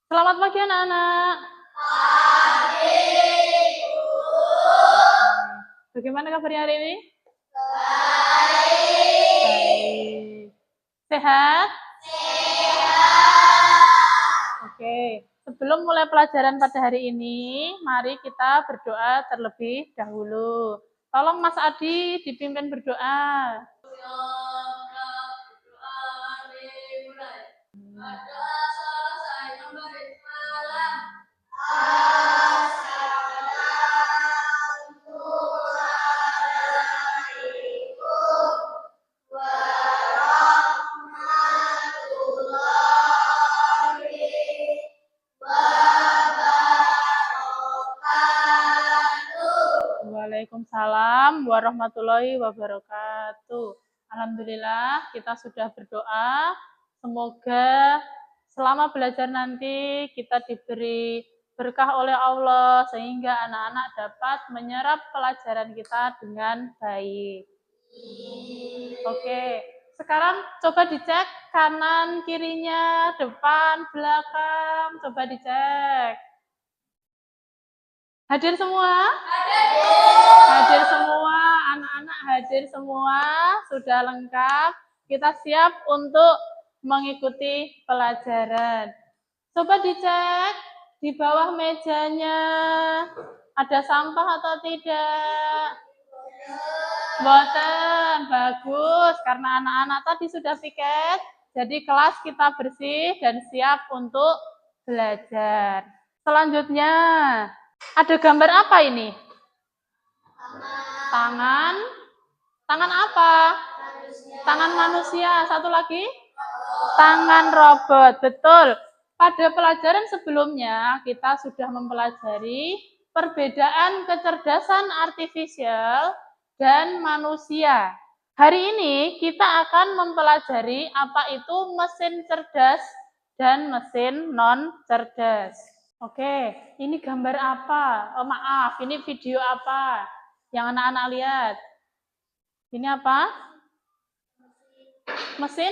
Selamat pagi anak-anak. Bagaimana kabarnya hari ini? Baik. Sehat? Oke. Sebelum mulai pelajaran pada hari ini, mari kita berdoa terlebih dahulu. Tolong Mas Adi dipimpin berdoa. Waalaikumsalam warahmatullahi wabarakatuh. Alhamdulillah kita sudah berdoa. Semoga selama belajar nanti kita diberi berkah oleh Allah sehingga anak-anak dapat menyerap pelajaran kita dengan baik. Oke, sekarang coba dicek kanan, kirinya, depan, belakang. Coba dicek. Hadir semua? Hadir semua, anak-anak hadir semua, sudah lengkap. Kita siap untuk mengikuti pelajaran. Coba dicek di bawah mejanya, ada sampah atau tidak? Boten, bagus. Karena anak-anak tadi sudah piket, jadi kelas kita bersih dan siap untuk belajar. Selanjutnya, ada gambar apa ini? Tangan. Tangan apa? Tangan manusia. Satu lagi? Tangan robot. Betul. Pada pelajaran sebelumnya, kita sudah mempelajari perbedaan kecerdasan artifisial dan manusia. Hari ini kita akan mempelajari apa itu mesin cerdas dan mesin non-cerdas. Oke, ini gambar apa? Oh, maaf, ini video apa yang anak-anak lihat? Ini apa? Mesin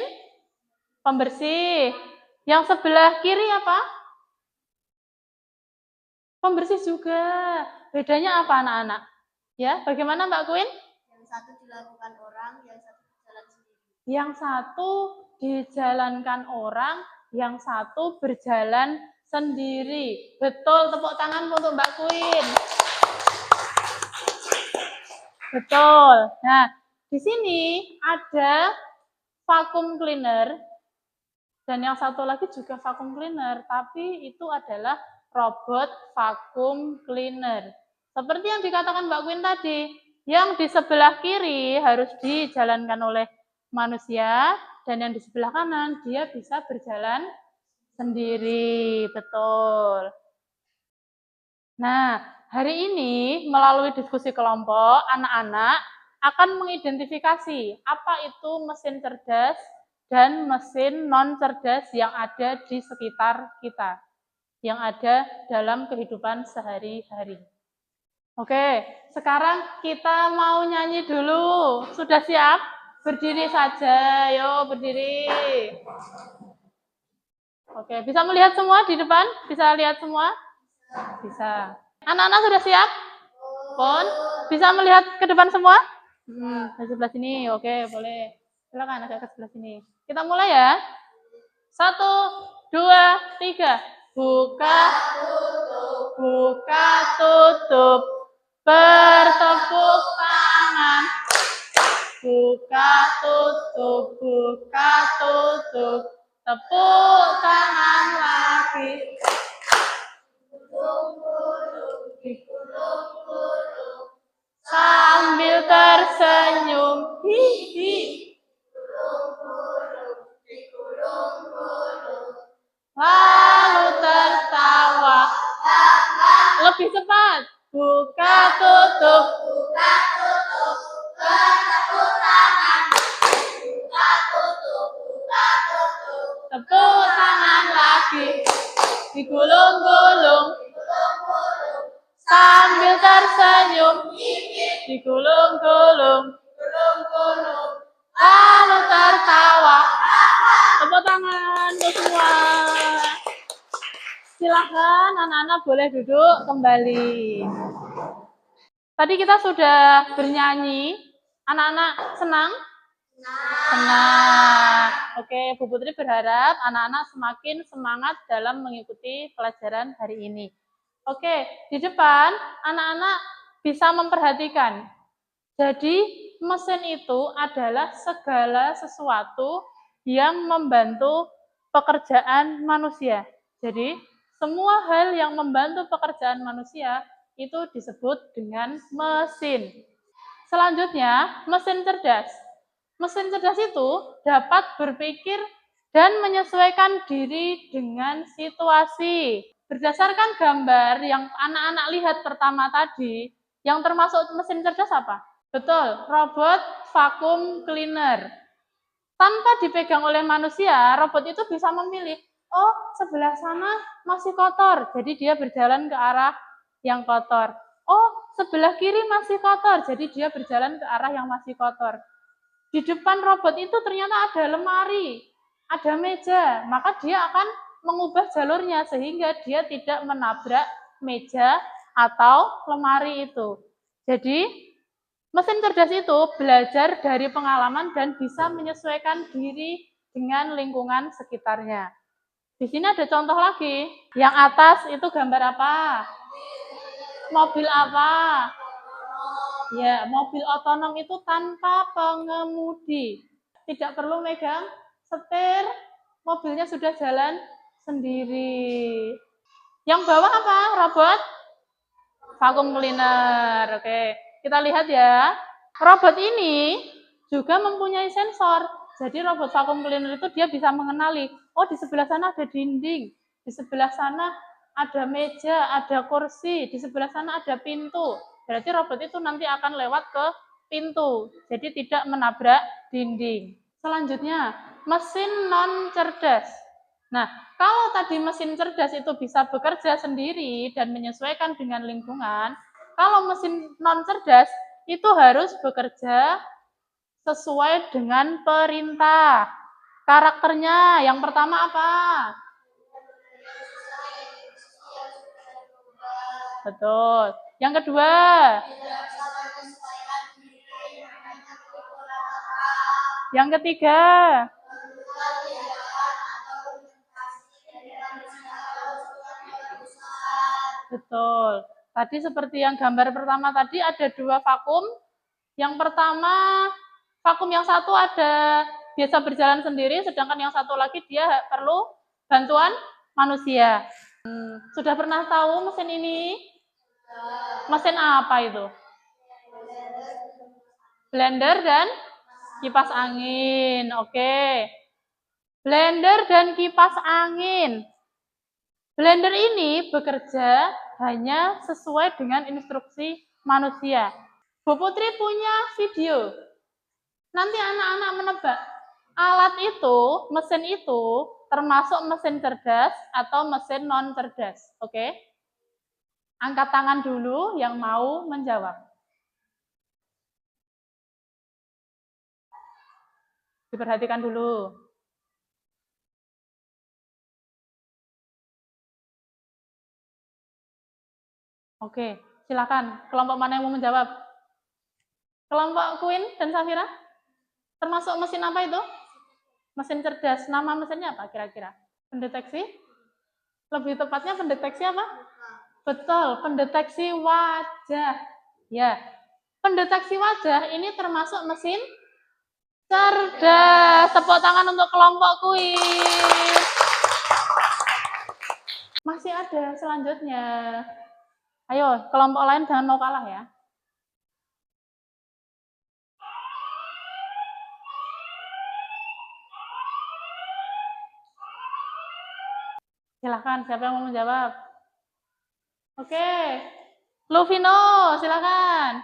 pembersih. Yang sebelah kiri apa? Pembersih juga. Bedanya apa anak-anak? Ya, bagaimana Mbak Queen? Yang satu dilakukan orang, yang satu berjalan sendiri. Yang satu dijalankan orang, yang satu berjalan sendiri. Betul, tepuk tangan untuk Mbak Queen. Betul. Nah, di sini ada vacuum cleaner dan yang satu lagi juga vacuum cleaner, tapi itu adalah robot vacuum cleaner. Seperti yang dikatakan Mbak Queen tadi, yang di sebelah kiri harus dijalankan oleh manusia dan yang di sebelah kanan dia bisa berjalan sendiri. Betul. Nah, hari ini melalui diskusi kelompok, anak-anak akan mengidentifikasi apa itu mesin cerdas dan mesin non-cerdas yang ada di sekitar kita, yang ada dalam kehidupan sehari-hari. Oke, sekarang kita mau nyanyi dulu. Sudah siap? Berdiri saja, yuk berdiri. Oke, bisa melihat semua di depan? Bisa lihat semua? Bisa. Anak-anak sudah siap? Pon? Bisa melihat ke depan semua? Di sebelah sini. Oke, boleh. Silakan agak ke sebelah sini. Kita mulai ya. 1, 2, 3. Buka, buka, tutup. Bertepuk tangan. Buka, tutup, buka, tutup. Tepuk tangan lagi. Sambil tersenyum, hihi. Lalu tertawa. Lebih cepat. Buka, tutup. Buka, tutup, bertepuk tangan. Buka, tutup, buka, tutup. Tepuk tangan lagi. Digulung-gulung. Gulung-gulung, Sambil tersenyum. Digulung-gulung. gulung-gulung, Lalu tertawa. Tepuk tangan untuk semua. Silahkan anak-anak boleh duduk kembali. Tadi kita sudah bernyanyi. Anak-anak senang? Senang. Oke, Bu Putri berharap anak-anak semakin semangat dalam mengikuti pelajaran hari ini. Oke, di depan anak-anak bisa memperhatikan. Jadi, mesin itu adalah segala sesuatu yang membantu pekerjaan manusia. Jadi, semua hal yang membantu pekerjaan manusia itu disebut dengan mesin. Selanjutnya, mesin cerdas. Mesin cerdas itu dapat berpikir dan menyesuaikan diri dengan situasi. Berdasarkan gambar yang anak-anak lihat pertama tadi, yang termasuk mesin cerdas apa? Betul, robot vacuum cleaner. Tanpa dipegang oleh manusia, robot itu bisa memilih, oh sebelah sana masih kotor, jadi dia berjalan ke arah yang kotor. Oh sebelah kiri masih kotor, jadi dia berjalan ke arah yang masih kotor. Di depan robot itu ternyata ada lemari, ada meja, maka dia akan mengubah jalurnya sehingga dia tidak menabrak meja atau lemari itu. Jadi, mesin cerdas itu belajar dari pengalaman dan bisa menyesuaikan diri dengan lingkungan sekitarnya. Di sini ada contoh lagi. Yang atas itu gambar apa? Mobil apa? Ya, mobil otonom itu tanpa pengemudi. Tidak perlu megang setir, mobilnya sudah jalan sendiri. Yang bawah apa? Robot vacuum cleaner. Oke, kita lihat ya. Robot ini juga mempunyai sensor. Jadi robot vacuum cleaner itu dia bisa mengenali, oh di sebelah sana ada dinding, di sebelah sana ada meja, ada kursi, di sebelah sana ada pintu. Berarti robot itu nanti akan lewat ke pintu, jadi tidak menabrak dinding. Selanjutnya, mesin non cerdas. Nah, kalau tadi mesin cerdas itu bisa bekerja sendiri dan menyesuaikan dengan lingkungan, kalau mesin non cerdas itu harus bekerja sesuai dengan perintah. Karakternya yang pertama apa? Betul. Yang kedua? Yang ketiga? Betul. Tadi seperti yang gambar pertama tadi ada dua vakum. Yang pertama, vakum yang satu ada biasa berjalan sendiri, sedangkan yang satu lagi dia perlu bantuan manusia. Sudah pernah tahu mesin ini? Mesin apa itu? Blender dan kipas angin. Oke. Blender dan kipas angin. Blender ini bekerja hanya sesuai dengan instruksi manusia. Bu Putri punya video. Nanti anak-anak menebak. Alat itu, mesin itu, termasuk mesin cerdas atau mesin non cerdas. Oke? Angkat tangan dulu yang mau menjawab. Diperhatikan dulu. Oke, silakan. Kelompok mana yang mau menjawab? Kelompok Queen dan Safira? Termasuk mesin apa itu? Mesin cerdas. Nama mesinnya apa kira-kira? Pendeteksi? Lebih tepatnya pendeteksi apa? Betul, pendeteksi wajah. Ya, pendeteksi wajah ini termasuk mesin cerdas. Tepuk tangan untuk kelompok Queen. Masih ada selanjutnya. Ayo, kelompok lain jangan mau kalah ya. Silahkan, siapa yang mau menjawab? Oke, Luvino, silakan.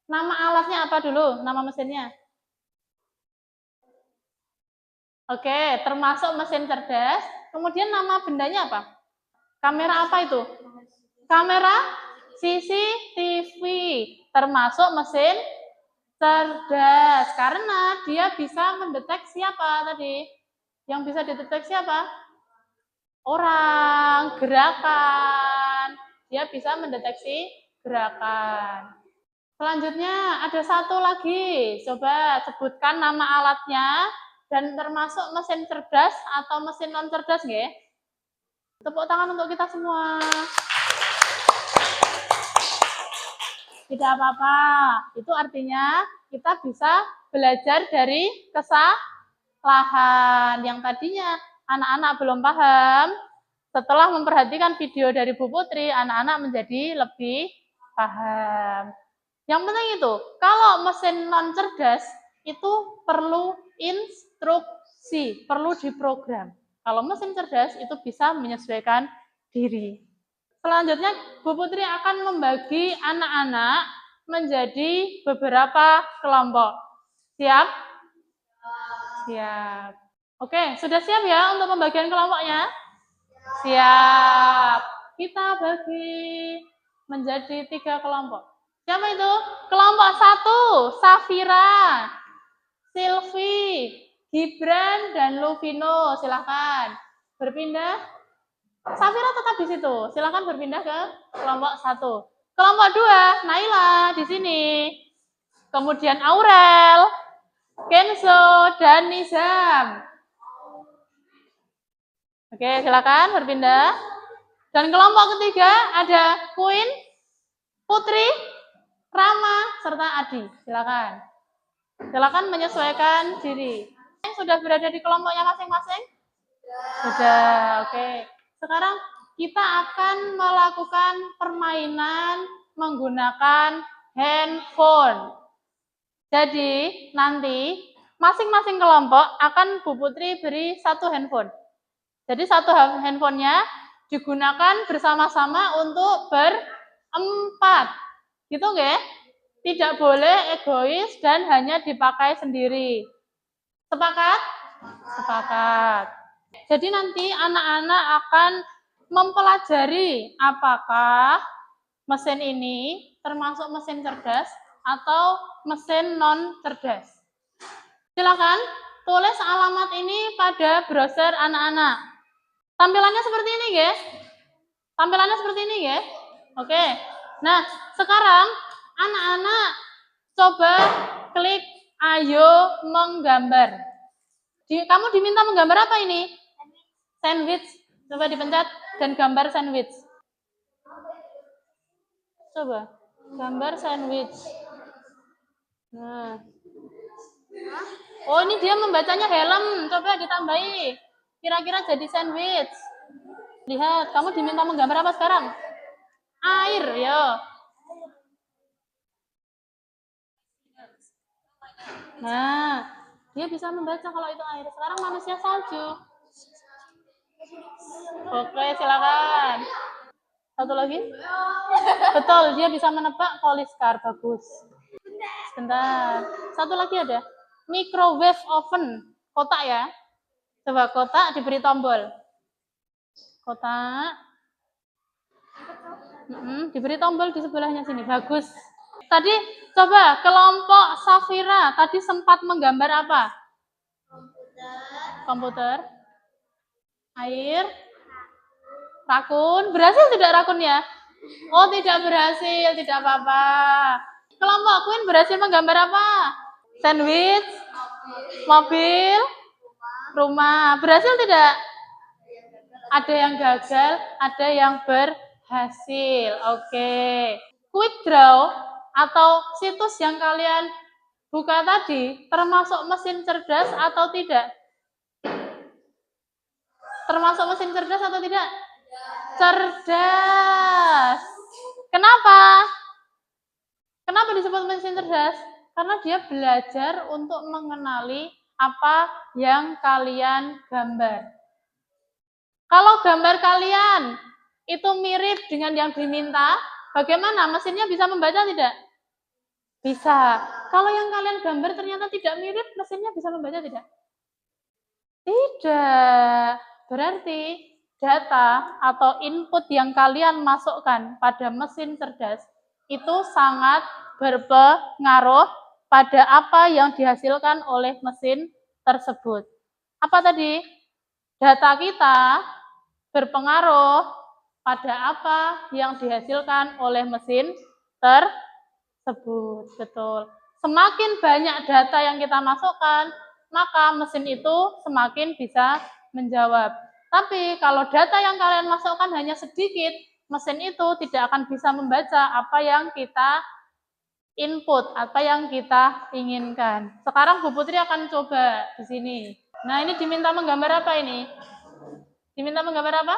Nama alatnya apa dulu? Nama mesinnya? Oke, termasuk mesin cerdas. Kemudian nama bendanya apa? Kamera apa itu? Kamera CCTV. Termasuk mesin cerdas. Karena dia bisa mendeteksi apa tadi? Yang bisa dideteksi apa? orang, gerakan. Dia bisa mendeteksi gerakan. Selanjutnya ada satu lagi. Coba sebutkan nama alatnya dan termasuk mesin cerdas atau mesin non cerdas, nggih. Tepuk tangan untuk kita semua. Tidak apa-apa. Itu artinya kita bisa belajar dari kesalahan. Yang tadinya anak-anak belum paham, setelah memperhatikan video dari Bu Putri, anak-anak menjadi lebih paham. Yang penting itu, kalau mesin non cerdas itu perlu instruksi, perlu diprogram. Kalau mesin cerdas itu bisa menyesuaikan diri. Selanjutnya, Bu Putri akan membagi anak-anak menjadi beberapa kelompok. Siap? Siap. Oke, sudah siap ya untuk pembagian kelompoknya? Siap. Kita bagi menjadi 3 kelompok. Siapa itu? Kelompok 1, Safira, Silvi, Gibran, dan Luvino. Silakan berpindah. Safira tetap di situ. Silakan berpindah ke kelompok 1. Kelompok 2, Naila di sini. Kemudian Aurel, Kenzo, dan Nizam. Oke, silakan berpindah. Dan kelompok ketiga ada Queen, Putri, Rama, serta Adi. Silakan. Silakan menyesuaikan diri. Sudah berada di kelompoknya masing-masing? Sudah, oke. Sekarang kita akan melakukan permainan menggunakan handphone. Jadi, nanti masing-masing kelompok akan Bu Putri beri 1 handphone. Jadi, 1 handphonenya digunakan bersama-sama untuk berempat. Gitu nggih? Tidak boleh egois dan hanya dipakai sendiri. Sepakat? Sepakat. Jadi nanti anak-anak akan mempelajari apakah mesin ini termasuk mesin cerdas atau mesin non cerdas. Silakan tulis alamat ini pada browser anak-anak. Tampilannya seperti ini, guys. Tampilannya seperti ini, guys. Oke. Nah, sekarang anak-anak coba klik ayo menggambar. Kamu diminta menggambar apa ini? Sandwich. Coba dipencet dan gambar sandwich. Coba gambar sandwich. Nah. Oh, ini dia membacanya helm. Coba ditambahi. Kira-kira jadi sandwich. Lihat, kamu diminta menggambar apa sekarang? Air, yo. Nah, dia bisa membaca kalau itu air. Sekarang manusia salju. Oke, silakan. Satu lagi? Betul, dia bisa menebak Poliskar. Bagus. Sebentar. Satu lagi ada. Microwave oven. Kotak ya. Coba kotak diberi tombol. Kotak. Diberi tombol di sebelahnya sini. Bagus. Tadi coba kelompok Safira. Tadi sempat menggambar apa? Komputer. Air. Rakun. Berhasil tidak rakunnya? Oh, tidak berhasil. Tidak apa-apa. Kelompok Queen berhasil menggambar apa? Sandwich. Mobil. Rumah. Berhasil tidak? Ada yang gagal, ada yang berhasil. Oke. Quick Draw atau situs yang kalian buka tadi termasuk mesin cerdas atau tidak? Termasuk mesin cerdas atau tidak? Cerdas. Kenapa? Kenapa disebut mesin cerdas? Karena dia belajar untuk mengenali apa yang kalian gambar. Kalau gambar kalian itu mirip dengan yang diminta, bagaimana? Mesinnya bisa membaca tidak? Bisa. Kalau yang kalian gambar ternyata tidak mirip, mesinnya bisa membaca tidak? Tidak. Berarti data atau input yang kalian masukkan pada mesin cerdas itu sangat berpengaruh pada apa yang dihasilkan oleh mesin tersebut. Apa tadi? Data kita berpengaruh pada apa yang dihasilkan oleh mesin tersebut. Betul. Semakin banyak data yang kita masukkan, maka mesin itu semakin bisa menjawab. Tapi kalau data yang kalian masukkan hanya sedikit, mesin itu tidak akan bisa membaca apa yang kita input, apa yang kita inginkan. Sekarang Bu Putri akan coba di sini. Nah, ini diminta menggambar apa ini? Diminta menggambar apa?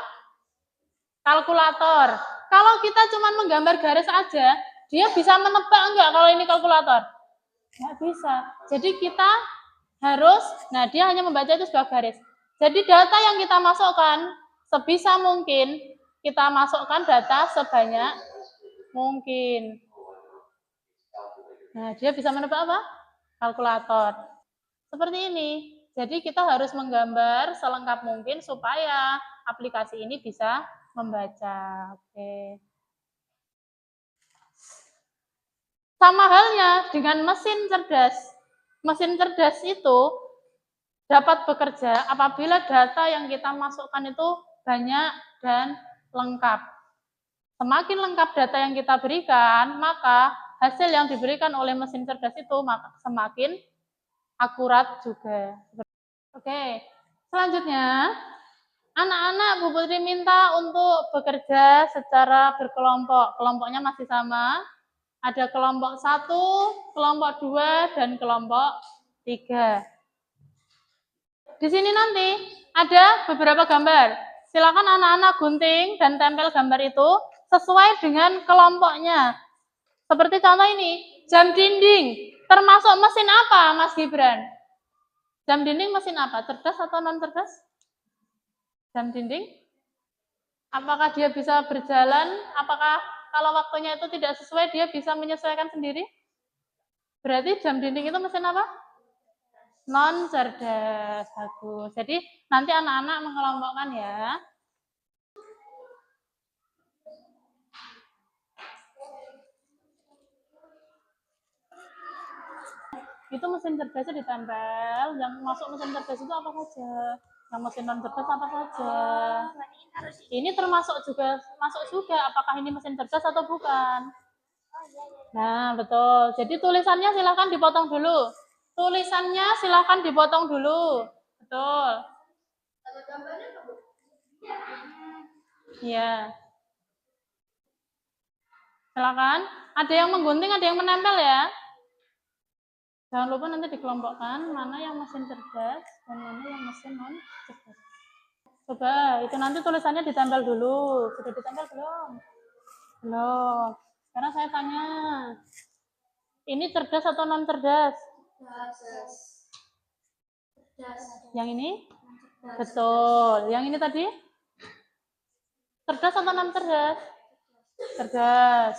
Kalkulator. Kalau kita cuma menggambar garis aja, dia bisa menebak enggak kalau ini kalkulator? Nggak bisa. Jadi kita harus, nah dia hanya membaca itu sebuah garis. Jadi data yang kita masukkan, sebisa mungkin kita masukkan data sebanyak mungkin. Nah, dia bisa menebak apa? Kalkulator. Seperti ini. Jadi kita harus menggambar selengkap mungkin supaya aplikasi ini bisa membaca. Oke. Sama halnya dengan mesin cerdas. Mesin cerdas itu dapat bekerja apabila data yang kita masukkan itu banyak dan lengkap. Semakin lengkap data yang kita berikan, maka hasil yang diberikan oleh mesin cerdas itu semakin akurat juga. Oke, selanjutnya anak-anak Bu Putri minta untuk bekerja secara berkelompok. Kelompoknya masih sama. Ada kelompok 1, kelompok 2, dan kelompok 3. Di sini nanti ada beberapa gambar. Silakan anak-anak gunting dan tempel gambar itu sesuai dengan kelompoknya. Seperti contoh ini, jam dinding. Termasuk mesin apa, Mas Gibran? Jam dinding mesin apa? Cerdas atau non cerdas? Jam dinding? Apakah dia bisa berjalan? Apakah kalau waktunya itu tidak sesuai, dia bisa menyesuaikan sendiri? Berarti jam dinding itu mesin apa? Non cerdas. Bagus. Jadi nanti anak-anak mengelompokkan ya. Itu mesin cerdasnya ditempel. Yang masuk mesin cerdas itu apa saja? Yang mesin non cerdas apa saja? Ini termasuk juga masuk juga. Apakah ini mesin cerdas atau bukan? Nah, betul. Jadi tulisannya silakan dipotong dulu. Tulisannya silakan dipotong dulu. Betul. Iya. Silakan. Ada yang menggunting, ada yang menempel ya. Jangan lupa nanti dikelompokkan mana yang mesin cerdas dan mana yang mesin non cerdas. Coba, itu nanti tulisannya ditempel dulu. Sudah ditempel belum? Belum. Sekarang saya tanya. Ini cerdas atau non cerdas? Cerdas. Yang ini? Betul. Yang ini tadi? Cerdas atau non cerdas? Cerdas.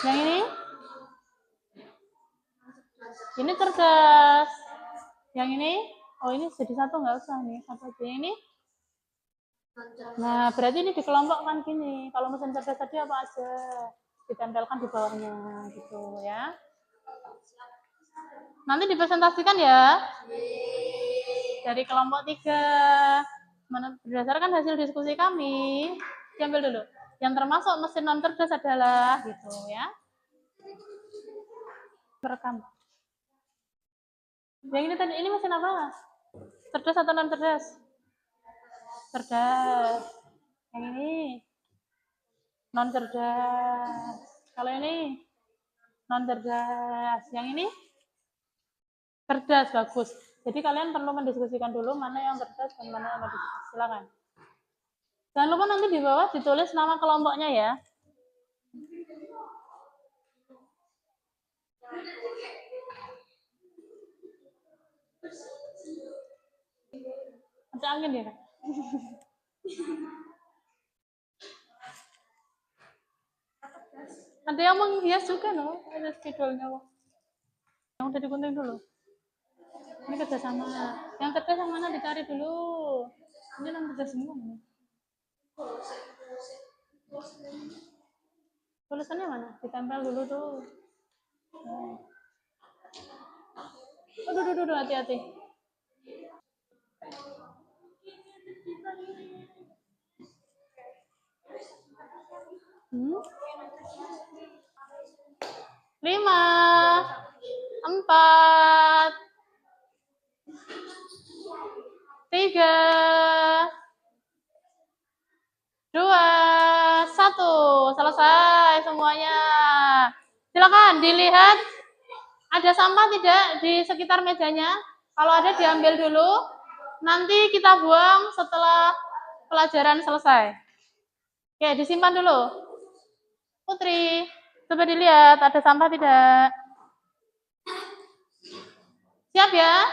Yang ini? Ini cerdas. Yang ini? Oh, ini jadi satu nggak usah nih. Satu aja. Ini? Nah, berarti ini dikelompokkan gini. Kalau mesin cerdas tadi apa aja? Ditempelkan di bawahnya gitu ya. Nanti dipresentasikan ya. Dari kelompok 3. Berdasarkan hasil diskusi kami, diambil dulu. Yang termasuk mesin non cerdas adalah gitu ya. Rekam. Yang ini tadi ini mesin apa? Cerdas atau non cerdas? Cerdas. Yang ini non cerdas. Kalau ini non cerdas. Yang ini cerdas, bagus. Jadi kalian perlu mendiskusikan dulu mana yang cerdas dan mana yang non cerdas. Silakan. Jangan lupa nanti di bawah ditulis nama kelompoknya ya. Ada angin ya? Ada yang menghias juga loh, ada spidolnya loh. Yang udah digunting dulu. Ini kerjasama. Yang kerja yang mana dicari dulu. Ini yang kerja semua. Tulisannya mana? Ditempel dulu tuh. Aduh, hati-hati. 5, 4, 3, 2, 1. Selesai semuanya. Silakan dilihat ada sampah tidak di sekitar mejanya. Kalau ada diambil dulu. Nanti kita buang setelah pelajaran selesai. Oke, disimpan dulu. Putri, coba dilihat ada sampah tidak. Siap ya?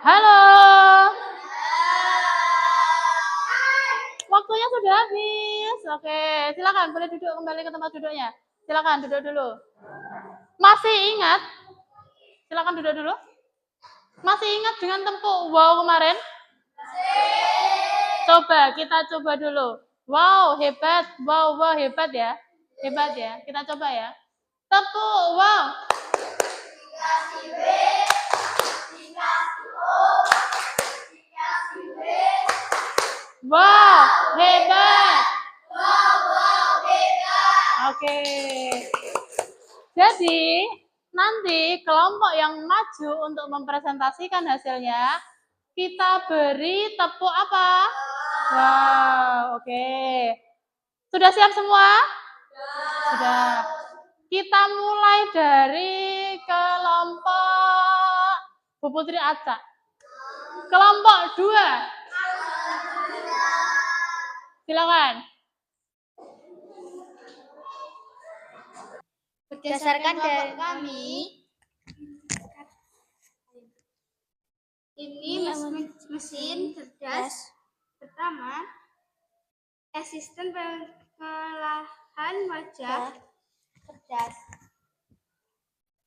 Halo. Waktunya sudah habis. Oke, silakan boleh duduk kembali ke tempat duduknya. Silakan duduk dulu. Masih ingat? Silakan duduk dulu. Masih ingat dengan tepuk wow kemarin? Coba kita coba dulu. Wow, hebat. Wow, wow, hebat ya. Hebat ya. Kita coba ya. Tepuk wow. Dikasih B, dikasih O, dikasih B. Wow, hebat. Wow, hebat. Oke. Jadi, nanti kelompok yang maju untuk mempresentasikan hasilnya, kita beri tepuk apa? Wow, oke. Sudah siap semua? Sudah. Kita mulai dari kelompok Bu Putri Acak. Kelompok 2. Silakan. Berdasarkan dari kami, ini mesin cerdas. Pertama, sistem pengolahan wajah cerdas.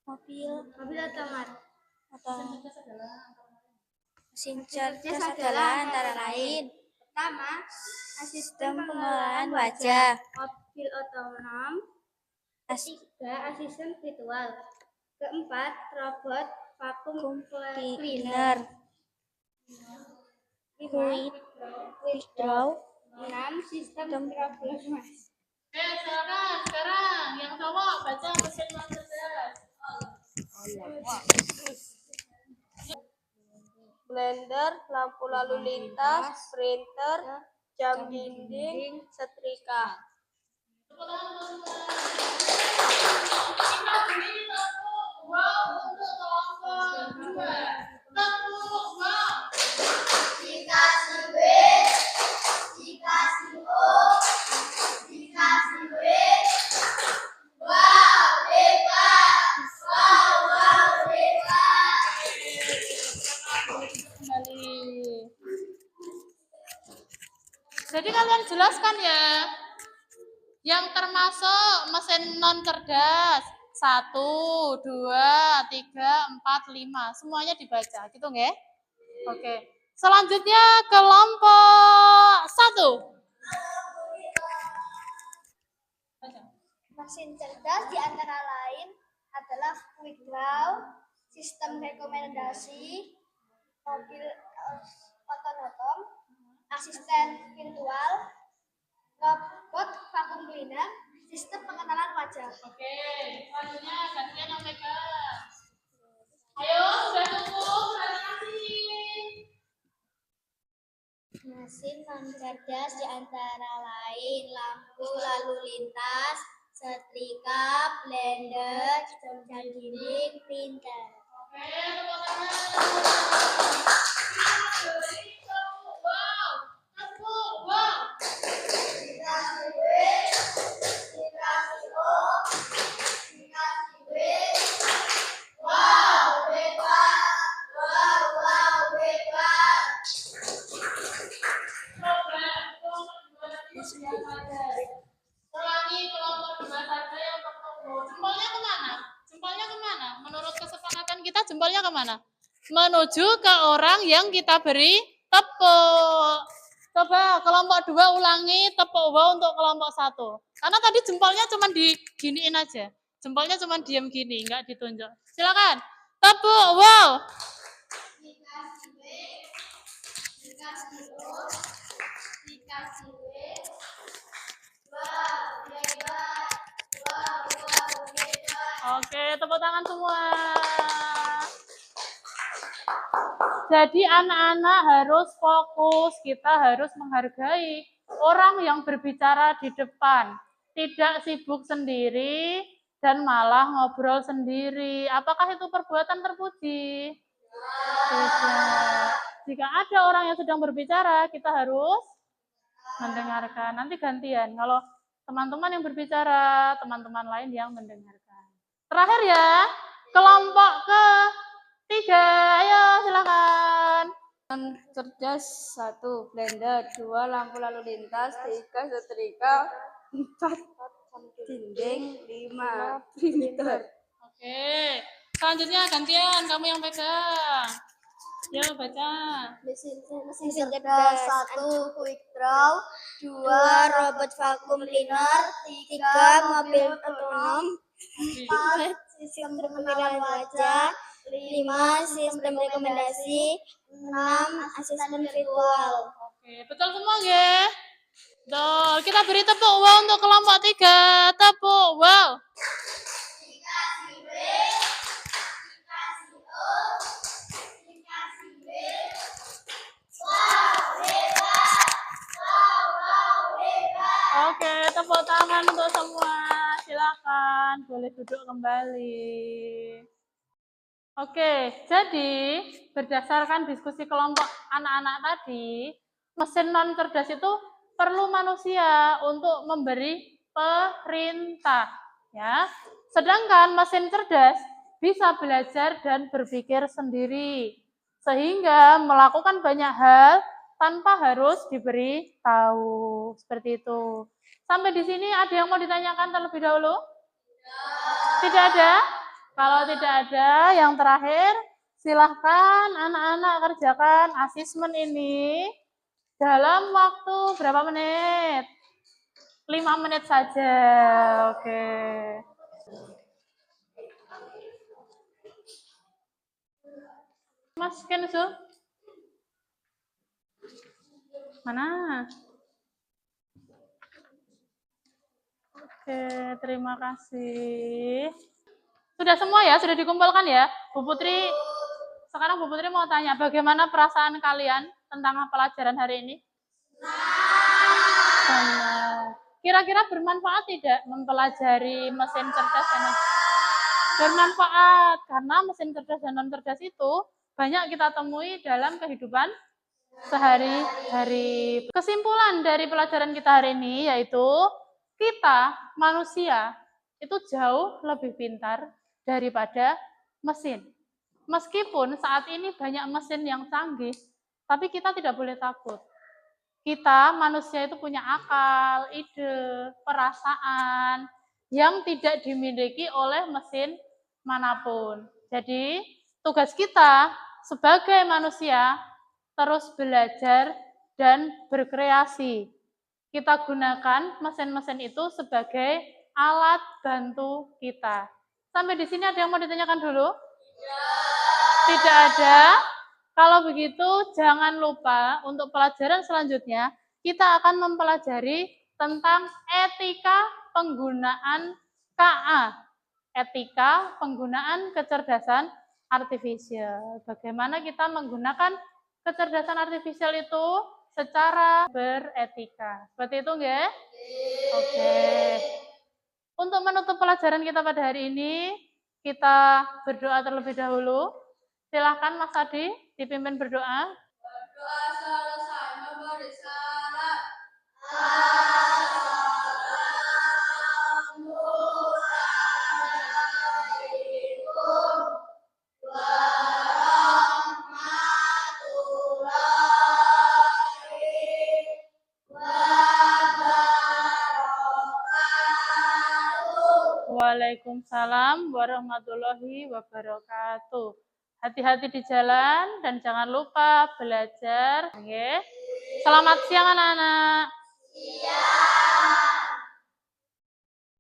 Mobil otomatis. Mesin cerdas adalah antara lain Pertama, sistem pengolahan wajah, mobil otonom. Ketiga, asisten virtual. Keempat, robot vacuum cleaner. withdraw, 6, sistem problem. Silakan sekarang yang cowok baca mesin cerdas. blender, lampu lalu lintas, printer, jam dinding, setrika. Kita beri tepuk wow untuk kelompok 2. Tepuk wow. Dikasih B, dikasih O, dikasih B. Wow, hebat. Wow, hebat. Kembali. Jadi kalian jelaskan ya. Yang termasuk mesin non cerdas 1, 2, 3, 4, 5. Semuanya dibaca, gitu nggih? Oke. Selanjutnya kelompok 1. Mesin cerdas di antara lain adalah withdraw, sistem rekomendasi, mobil otonom, asisten virtual, robot vacuum cleaner, sistem pengenalan wajah. Oke, selanjutnya gantian yang pegang. Ayo, sudah cukup, terima kasih. Mesin non cerdas di antara lain lampu lalu lintas, setrika, blender, jam dinding, printer. Oke, tepuk tangan. Kita beri tepuk wow. Tepuk wow. Dikasih B, dikasih O, dikasih B. Wow, hebat. Wow, hebat. Coba kelompok 2 saja. Ulangi kelompok 2 saja yang bertemu. Jempolnya kemana? Jempolnya kemana? Menurut kesepakatan kita jempolnya kemana? Menuju ke orang yang kita beri tepuk. Coba kelompok 2 ulangi tepuk wow untuk kelompok 1. Karena tadi jempolnya cuma diginiin aja. Jempolnya cuma diam gini, nggak ditunjuk. Silakan. Tepuk, wow. Dikasih B, dikasih O, dikasih W. Wow, hebat. Wow, hebat. Oke, tepuk tangan semua. Jadi anak-anak harus fokus, kita harus menghargai orang yang berbicara di depan. Tidak sibuk sendiri dan malah ngobrol sendiri. Apakah itu perbuatan terpuji? Tidak. Jika ada orang yang sedang berbicara, kita harus mendengarkan. Nanti gantian. Kalau teman-teman yang berbicara, teman-teman lain yang mendengarkan. Terakhir ya, kelompok ketiga. Ayo silakan. Cerdas 1 blender, 2 lampu lalu lintas, 3 setrika, 4 dinding, 5 printer. Oke. Selanjutnya gantian, kamu yang pegang. Ya, baca. Mesin cerdas 1 quick draw, 2 robot vacuum cleaner, 3 mobil otonom, 4 sistem pengenalan wajah, 5 sistem rekomendasi, 6 asisten virtual. Oke, betul semua ya? Betul. Kita beri tepuk wow untuk kelompok 3. Tepuk wow. dikasih B, dikasih O, dikasih B. Wow, hebat. Wow, hebat. Oke, tepuk tangan untuk semua. Silakan, boleh duduk kembali. Oke, jadi berdasarkan diskusi kelompok anak-anak tadi, mesin non cerdas itu perlu manusia untuk memberi perintah, ya. Sedangkan mesin cerdas bisa belajar dan berpikir sendiri, sehingga melakukan banyak hal tanpa harus diberi tahu. Seperti itu. Sampai di sini ada yang mau ditanyakan terlebih dahulu? Tidak ada? Kalau tidak ada, yang terakhir, silahkan anak-anak kerjakan asesmen ini dalam waktu berapa menit? 5 menit saja. Oke. Mas Kenzo? Mana? Oke, terima kasih. Sudah semua ya? Sudah dikumpulkan ya? Bu Putri, sekarang Bu Putri mau tanya, bagaimana perasaan kalian tentang pelajaran hari ini? Senang. Kira-kira bermanfaat tidak mempelajari mesin cerdas dan bermanfaat? Karena mesin cerdas dan non cerdas itu banyak kita temui dalam kehidupan sehari-hari. Kesimpulan dari pelajaran kita hari ini yaitu kita manusia itu jauh lebih pintar daripada mesin. Meskipun saat ini banyak mesin yang canggih, tapi kita tidak boleh takut. Kita manusia itu punya akal, ide, perasaan yang tidak dimiliki oleh mesin manapun. Jadi tugas kita sebagai manusia terus belajar dan berkreasi. Kita gunakan mesin-mesin itu sebagai alat bantu kita. Sampai di sini ada yang mau ditanyakan dulu? Tidak ada. Kalau begitu, jangan lupa untuk pelajaran selanjutnya, kita akan mempelajari tentang etika penggunaan KA. Etika penggunaan kecerdasan artifisial. Bagaimana kita menggunakan kecerdasan artifisial itu secara beretika. Seperti itu enggak? Oke. Untuk menutup pelajaran kita pada hari ini, kita berdoa terlebih dahulu. Silahkan Mas Adi dipimpin berdoa. Berdoa selesai memberi salam. Assalamualaikum warahmatullahi wabarakatuh. Waalaikumsalam warahmatullahi wabarakatuh. Hati-hati di jalan dan jangan lupa belajar. Oke. Selamat siang anak-anak. Siang.